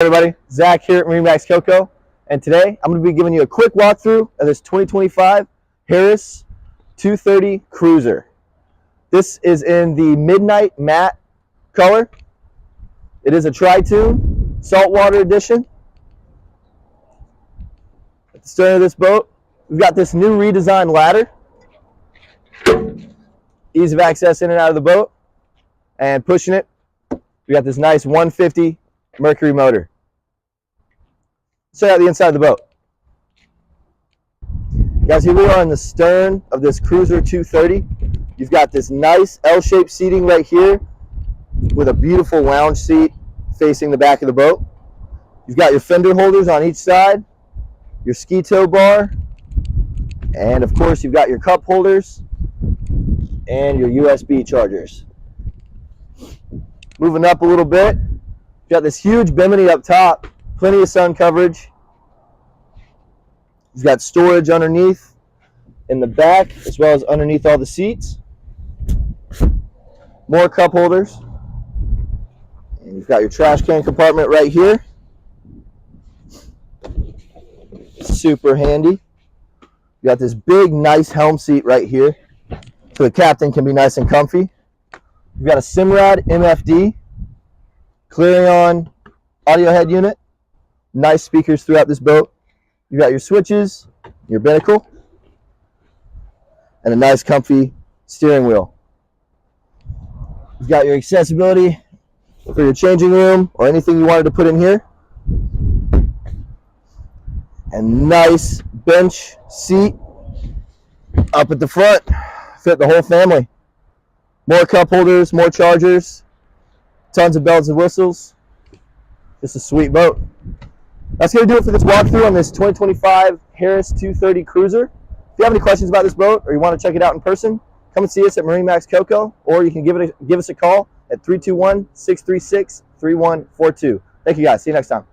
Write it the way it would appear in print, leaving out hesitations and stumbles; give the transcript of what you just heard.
Everybody, Zach here at MarineMax Coco, and today I'm going to be giving you a quick walkthrough of this 2025 Harris 230 Cruiser. This is in the Midnight Matte color. It is a Tritoon saltwater edition. At the stern of this boat, we've got this new redesigned ladder. Ease of access in and out of the boat, and pushing it, we got this nice 150 Mercury motor. Check out the inside of the boat. Guys, here we are on the stern of this Cruiser 230. You've got this nice L-shaped seating right here with a beautiful lounge seat facing the back of the boat. You've got your fender holders on each side, your ski tow bar, and of course you've got your cup holders and your USB chargers. Moving up a little bit, you've got this huge bimini up top, plenty of sun coverage. You've got storage underneath in the back as well as underneath all the seats. More cup holders. And you've got your trash can compartment right here. Super handy. You got this big, nice helm seat right here, so the captain can be nice and comfy. You've got a Simrad MFD, Clarion audio head unit, nice speakers throughout this boat. You've got your switches, your binnacle, and a nice comfy steering wheel. You've got your accessibility for your changing room or anything you wanted to put in here. And nice bench seat up at the front, fit the whole family. More cup holders, more chargers, tons of bells and whistles. Just a sweet boat. That's going to do it for this walkthrough on this 2025 Harris 230 Cruiser. If you have any questions about this boat or you want to check it out in person, come and see us at MarineMax Coco, or you can give us a call at 321-636-3142. Thank you guys. See you next time.